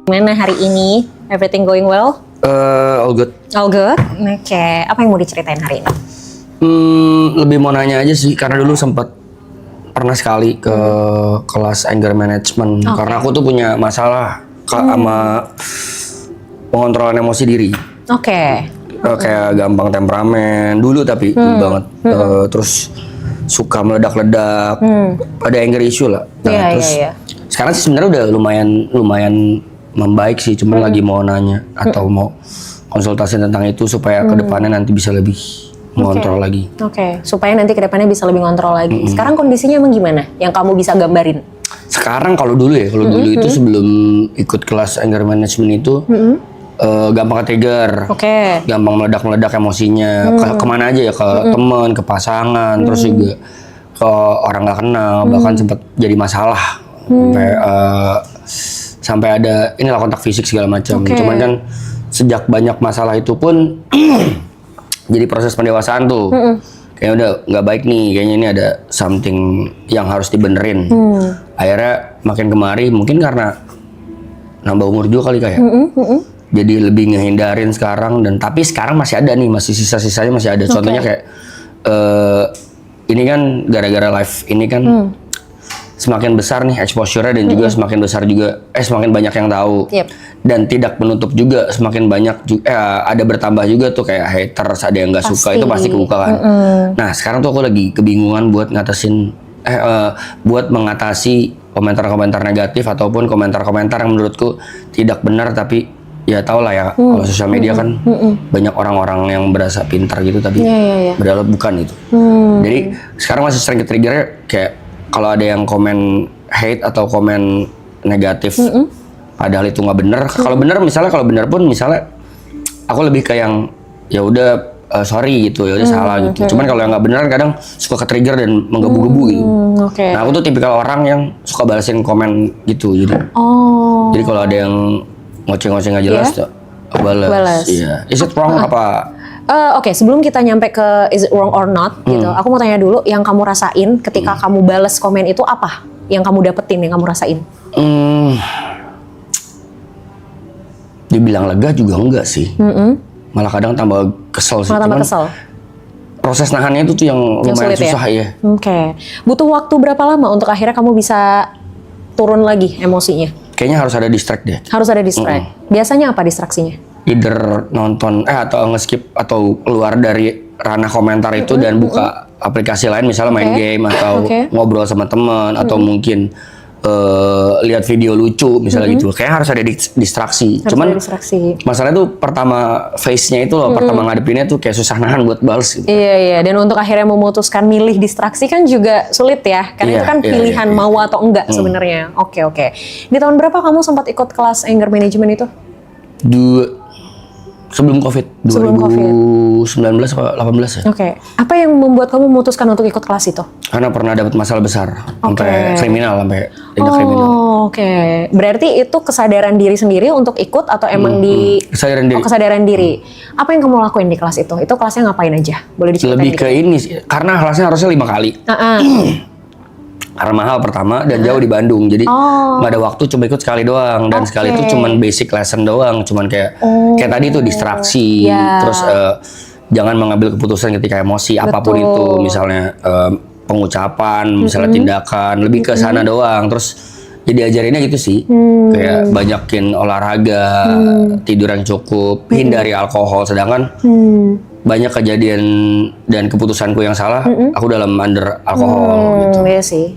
Gimana hari ini? Everything going well? All good. All good? Oke. Apa yang mau diceritain hari ini? Lebih mau nanya aja sih, karena dulu sempat pernah sekali ke kelas anger management. Karena aku tuh punya masalah sama pengontrolan emosi diri. Oke. Kayak gampang temperamen dulu, tapi dulu banget. Terus suka meledak-ledak. Ada anger issue lah. Nah, terus sekarang sih sebenarnya udah lumayan membaik sih. Cuman lagi mau nanya atau mau konsultasi tentang itu supaya kedepannya nanti bisa lebih mengontrol lagi. Oke. Supaya nanti kedepannya bisa lebih ngontrol lagi. Sekarang kondisinya emang gimana? Yang kamu bisa gambarin? Sekarang kalau dulu ya, dulu itu sebelum ikut kelas anger management itu gampang ke-trigger, gampang meledak-meledak emosinya, kemana aja ya, ke teman, ke pasangan, terus juga ke orang nggak kenal, bahkan sempat jadi masalah sampai ada inilah kontak fisik segala macam. Cuman kan sejak banyak masalah itu pun jadi proses pendewasaan tuh. Kayaknya udah nggak baik nih, kayaknya ini ada something yang harus dibenerin. Akhirnya makin kemari, mungkin karena nambah umur juga kali kayak. Jadi lebih ngehindarin sekarang, dan tapi sekarang masih ada nih, masih sisa-sisanya masih ada. Contohnya kayak ini kan gara-gara live ini kan semakin besar nih exposure-nya, dan juga semakin besar juga semakin banyak yang tahu. Dan tidak menutup juga, semakin banyak ada bertambah juga tuh kayak haters, ada yang nggak suka, itu pasti kebuka kan. Nah sekarang tuh aku lagi kebingungan buat buat mengatasi komentar-komentar negatif ataupun komentar-komentar yang menurutku tidak benar, tapi ya tau lah ya, kalau sosial media kan banyak orang-orang yang berasa pintar gitu, tapi padahal bukan itu. Jadi sekarang masih sering ke-trigger kayak kalau ada yang komen hate atau komen negatif, padahal itu nggak bener. Kalau bener misalnya, kalau bener pun misalnya aku lebih ke yang ya udah sorry gitu, ya udah salah gitu. Cuman kalau yang nggak bener kadang suka ke-trigger dan menggebu-gebu gitu. Nah aku tuh tipikal orang yang suka balasin komen gitu, jadi kalau ada yang ngoceh-ngoceh nggak jelas tuh balas. Iya. Is it wrong apa? Oke, sebelum kita nyampe ke is it wrong or not gitu, aku mau tanya dulu, yang kamu rasain ketika kamu balas komen itu apa? Yang kamu dapetin, yang kamu rasain? Dibilang lega juga enggak sih. Malah kadang tambah kesel sih. Malah tambah kesel. Proses nahannya itu tuh yang lumayan susah ya. Oke. Butuh waktu berapa lama untuk akhirnya kamu bisa turun lagi emosinya? Kayaknya harus ada distract deh. Harus ada distract. Biasanya apa distraksinya? Either nonton atau nge-skip atau keluar dari ranah komentar itu dan buka aplikasi lain, misalnya main game atau ngobrol sama teman atau mungkin lihat video lucu misalnya gitu. Kayaknya harus ada distraksi. Cuman masalahnya tuh pertama face-nya itu loh, pertama ngadepinnya tuh kayak susah nahan buat balas gitu. Iya, dan untuk akhirnya memutuskan milih distraksi kan juga sulit ya. Karena itu kan pilihan mau atau enggak sebenarnya. Oke. Di tahun berapa kamu sempat ikut kelas anger management itu? Sebelum COVID, 2019 atau 18 ya. Apa yang membuat kamu memutuskan untuk ikut kelas itu? Karena pernah dapat masalah besar, sampai kriminal, sampai tindak kriminal. Berarti itu kesadaran diri sendiri untuk ikut atau emang kesadaran diri. Kesadaran diri. Apa yang kamu lakuin di kelas itu? Itu kelasnya ngapain aja? Boleh diceritain? Lebih ke ini sih, karena kelasnya harusnya 5 kali. Karena mahal pertama dan jauh di Bandung, jadi nggak ada waktu, cuma ikut sekali doang, dan sekali itu cuman basic lesson doang, cuman kayak tadi tuh distraksi, terus jangan mengambil keputusan ketika emosi apapun itu, misalnya pengucapan, misalnya tindakan, lebih ke sana doang. Terus jadi ajarinnya gitu sih, kayak banyakin olahraga, tidur yang cukup, hindari alkohol, sedangkan banyak kejadian dan keputusanku yang salah, aku dalam under alkohol gitu. Iya sih,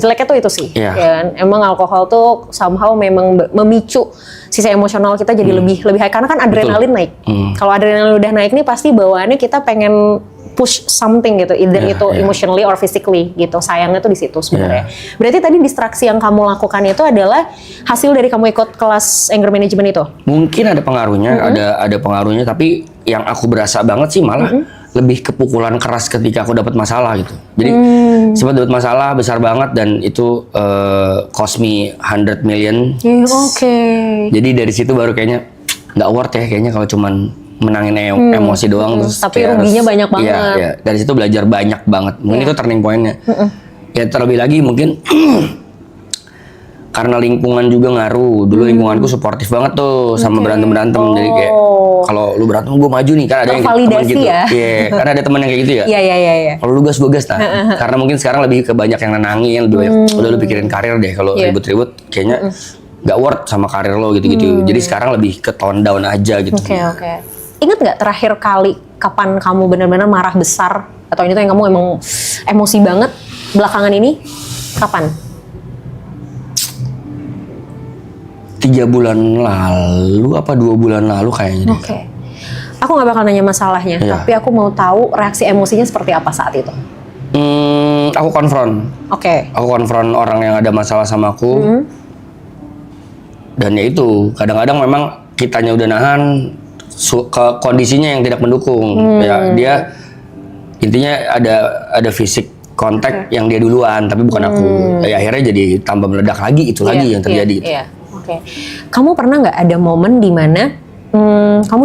jeleknya tuh itu sih. Ya, emang alkohol tuh somehow memang memicu sisi emosional kita jadi lebih high, karena kan adrenalin naik. Kalau adrenalin udah naik nih pasti bawaannya kita pengen push something gitu, either itu emotionally or physically gitu. Sayangnya tuh di situ sebenarnya. Berarti tadi distraksi yang kamu lakukan itu adalah hasil dari kamu ikut kelas anger management itu? Mungkin ada pengaruhnya, ada pengaruhnya, tapi yang aku berasa banget sih malah lebih kepukulan keras ketika aku dapat masalah gitu. Jadi sempat dapat masalah besar banget, dan itu cost me 100 million. Jadi dari situ baru kayaknya nggak worth ya kayaknya kalau cuman menangin emosi doang, terus tapi ruginya banyak banget. Iya, dari situ belajar banyak banget. Mungkin itu turning point-nya. Ya terlebih lagi mungkin karena lingkungan juga ngaruh. Dulu lingkunganku suportif banget tuh sama berantem-berantem. Jadi kayak kalau lu berantem gue maju nih, kan ada yang teman gitu. Ya? Iya, kan ada teman yang kayak gitu ya. Iya. Kalau lu gas gue gas nah. Karena mungkin sekarang lebih ke banyak yang nenangin, lebih banyak udah lu pikirin karir deh. Kalau ribut-ribut kayaknya nggak worth sama karir lo gitu-gitu. Jadi sekarang lebih ke tone down aja gitu. Oke. Ingat nggak terakhir kali kapan kamu benar-benar marah besar atau ini tuh yang kamu emang emosi banget belakangan ini? Kapan? 3 bulan lalu apa 2 bulan lalu kayaknya. Oke. Aku nggak bakal nanya masalahnya, tapi aku mau tahu reaksi emosinya seperti apa saat itu. Aku konfront. Oke. Aku konfront orang yang ada masalah sama aku. Dan ya itu, kadang-kadang memang kitanya udah nahan ke kondisinya yang tidak mendukung. Ya dia intinya ada fisik kontak yang dia duluan, tapi bukan aku. Ya akhirnya jadi tambah meledak lagi, itu lagi yang terjadi. Gitu. Oke. Kamu pernah nggak ada momen di mana kamu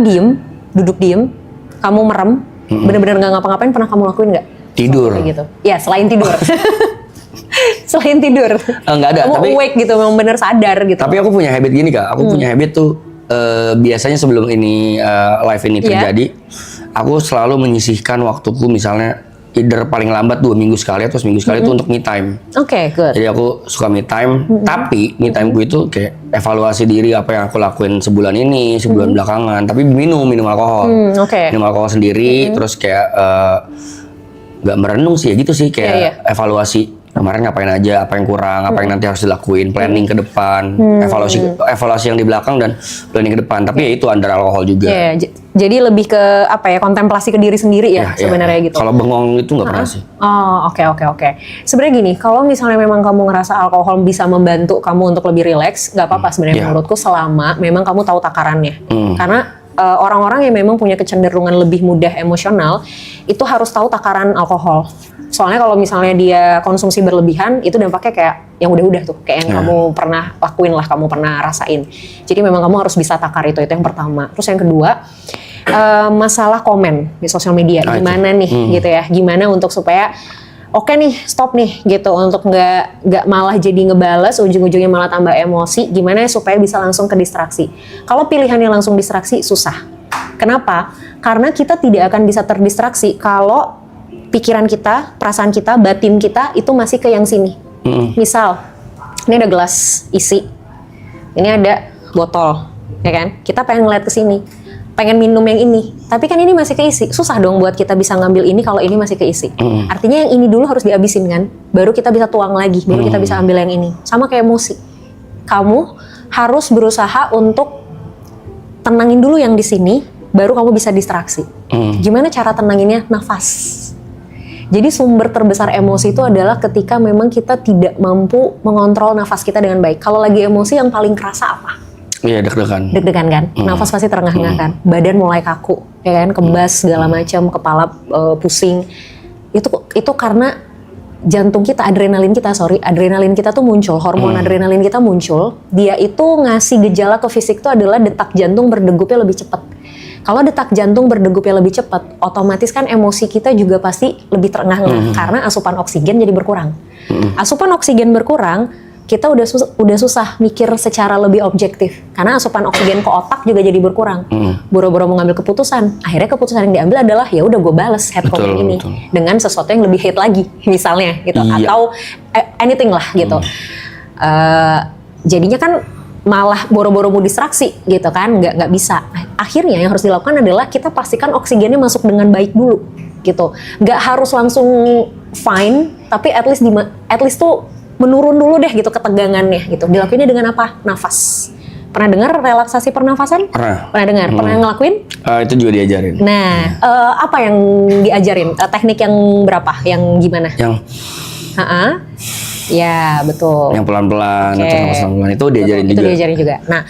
duduk diem, kamu merem, bener-bener nggak ngapa-ngapain, pernah kamu lakuin nggak? Tidur. Kayak gitu. Ya selain tidur. Selain tidur. Nggak ada. Kamu tapi awake gitu, memang bener sadar gitu. Tapi aku punya habit gini Kak. Aku punya habit tuh biasanya sebelum ini live ini terjadi, aku selalu menyisihkan waktuku misalnya either paling lambat 2 minggu sekali atau seminggu sekali itu untuk me time. Oke, good. Jadi aku suka me time, tapi me time gue itu kayak evaluasi diri apa yang aku lakuin sebulan ini, sebulan belakangan. Tapi minum alkohol, minum alkohol sendiri, terus kayak nggak merenung sih, ya gitu sih kayak evaluasi. Kemarin ngapain aja, apa yang kurang, apa yang nanti harus dilakuin, planning ke depan, evaluasi yang di belakang dan planning ke depan. Tapi ya itu under alkohol juga. Jadi lebih ke apa ya, kontemplasi ke diri sendiri ya sebenarnya gitu. Kalau bengong itu nggak pernah sih. Oh, oke. Sebenarnya gini, kalau misalnya memang kamu ngerasa alkohol bisa membantu kamu untuk lebih rileks, nggak apa-apa sebenarnya menurutku, selama memang kamu tahu takarannya. Karena orang-orang yang memang punya kecenderungan lebih mudah emosional itu harus tahu takaran alkohol. Soalnya kalau misalnya dia konsumsi berlebihan, itu dampaknya kayak yang udah-udah tuh, kayak yang kamu pernah lakuin lah, kamu pernah rasain. Jadi memang kamu harus bisa takar itu yang pertama. Terus yang kedua, masalah komen di sosial media, gimana nih gitu ya, gimana untuk supaya oke nih, stop nih gitu, untuk nggak malah jadi ngebales, ujung-ujungnya malah tambah emosi. Gimana ya supaya bisa langsung ke distraksi? Kalau pilihannya langsung distraksi, susah. Kenapa? Karena kita tidak akan bisa terdistraksi kalau pikiran kita, perasaan kita, batin kita itu masih ke yang sini. Misal, ini ada gelas isi, ini ada botol, ya kan? Kita pengen ngeliat ke sini, pengen minum yang ini, tapi kan ini masih keisi. Susah dong buat kita bisa ngambil ini kalau ini masih keisi. Artinya yang ini dulu harus dihabisin kan, baru kita bisa tuang lagi, baru kita bisa ambil yang ini. Sama kayak emosi, kamu harus berusaha untuk tenangin dulu yang di sini, baru kamu bisa distraksi. Gimana cara tenanginnya? Nafas. Jadi sumber terbesar emosi itu adalah ketika memang kita tidak mampu mengontrol nafas kita dengan baik. Kalau lagi emosi yang paling kerasa apa? Iya, deg-degan. Deg-degan kan? Nafas pasti terengah-engah kan? Badan mulai kaku, ya kan? Kebas segala macam, kepala pusing. Itu karena jantung kita, adrenalin kita tuh muncul, hormon adrenalin kita muncul. Dia itu ngasih gejala ke fisik itu adalah detak jantung berdegupnya lebih cepat. Kalau detak jantung berdegupnya lebih cepat, otomatis kan emosi kita juga pasti lebih terengah-engah karena asupan oksigen jadi berkurang. Asupan oksigen berkurang, kita udah susah mikir secara lebih objektif karena asupan oksigen ke otak juga jadi berkurang. Boro-boro mengambil keputusan, akhirnya keputusan yang diambil adalah ya udah gue bales head comment ini dengan sesuatu yang lebih hate lagi, misalnya gitu, atau anything lah gitu. Jadinya kan malah boro-boro mau distraksi gitu kan, nggak bisa. Akhirnya yang harus dilakukan adalah kita pastikan oksigennya masuk dengan baik dulu gitu. Nggak harus langsung fine, tapi at least tuh menurun dulu deh gitu ketegangannya gitu. Dilakuinnya dengan apa? Nafas. Pernah dengar relaksasi pernafasan? Pernah dengar? Pernah ngelakuin? Itu juga diajarin. Nah, apa yang diajarin? Teknik yang berapa? Yang gimana? Yang ya betul. Yang pelan-pelan atau nafas pelan-pelan itu diajarin juga. Itu diajarin juga. Nah,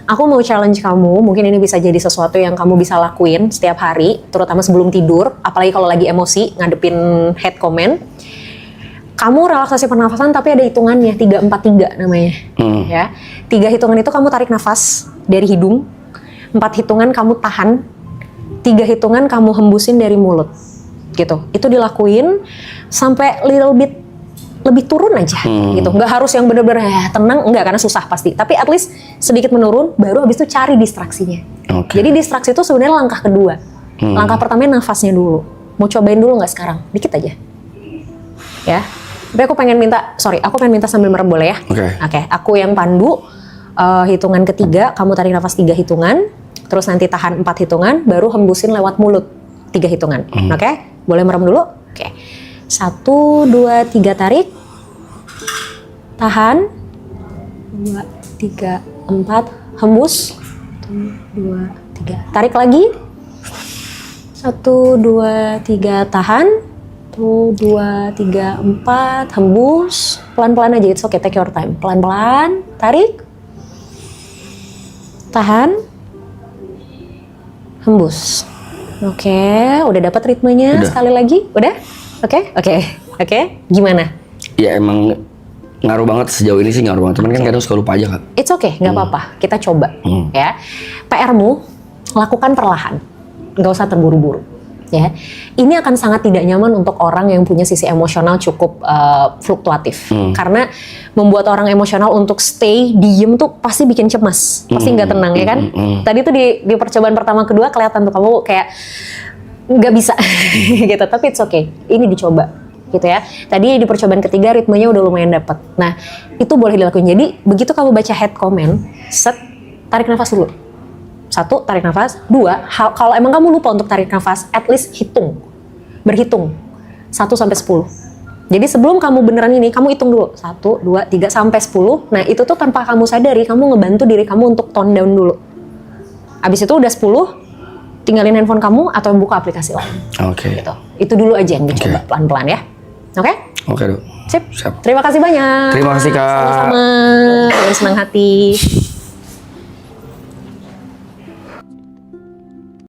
aku mau challenge kamu, mungkin ini bisa jadi sesuatu yang kamu bisa lakuin setiap hari, terutama sebelum tidur, apalagi kalau lagi emosi, ngadepin hate comment. Kamu relaksasi pernafasan tapi ada hitungannya, 3-4-3 namanya. Ya. 3 hitungan itu kamu tarik nafas dari hidung, 4 hitungan kamu tahan, 3 hitungan kamu hembusin dari mulut. Gitu. Itu dilakuin sampai little bit lebih turun aja gitu. Nggak harus yang bener-bener tenang, enggak, karena susah pasti. Tapi at least sedikit menurun, baru habis itu cari distraksinya. Jadi distraksi itu sebenarnya langkah kedua. Langkah pertamanya nafasnya dulu. Mau cobain dulu nggak sekarang? Dikit aja. Ya. Tapi aku pengen minta sambil merem boleh ya? Oke. Aku yang pandu, hitungan ketiga, kamu tarik nafas 3 hitungan, terus nanti tahan 4 hitungan, baru hembusin lewat mulut 3 hitungan. Oke? Boleh merem dulu? Oke. 1, 2, 3 tarik, tahan, 2, 3, 4, hembus, 1, 2, 3, tarik lagi, 1, 2, 3, tahan, 1, 2, 3, 4, hembus, pelan-pelan aja, it's okay, take your time, pelan-pelan, tarik, tahan, hembus. Oke, udah dapat ritmenya. Sekali lagi, udah? Oke. Gimana? Ya emang ngaruh banget sejauh ini sih, ngaruh banget. Cuman kan kadang suka lupa aja, Kak. It's okay, nggak apa-apa. Kita coba, ya. PR-mu lakukan perlahan, nggak usah terburu-buru. Ya, ini akan sangat tidak nyaman untuk orang yang punya sisi emosional cukup fluktuatif. Karena membuat orang emosional untuk stay diem tuh pasti bikin cemas, pasti nggak tenang, ya kan? Tadi tuh di percobaan pertama kedua kelihatan tuh kamu kayak nggak bisa gitu, tapi it's okay, ini dicoba gitu ya. Tadi di percobaan ketiga ritmenya udah lumayan dapet. Nah, itu boleh dilakuin. Jadi begitu kamu baca head comment, set, tarik nafas dulu. 1, tarik nafas. 2, kalau emang kamu lupa untuk tarik nafas, at least berhitung 1 sampai 10. Jadi sebelum kamu beneran ini, kamu hitung dulu 1, 2, 3 sampai 10. Nah, itu tuh tanpa kamu sadari, kamu ngebantu diri kamu untuk tone down dulu. Abis itu udah 10, tinggalin handphone kamu atau buka aplikasi lain. Gitu. Itu dulu aja yang dicoba pelan-pelan ya. Oke, Dok. Sip. Terima kasih banyak. Terima kasih, Kak. Sama-sama. Dengan senang hati.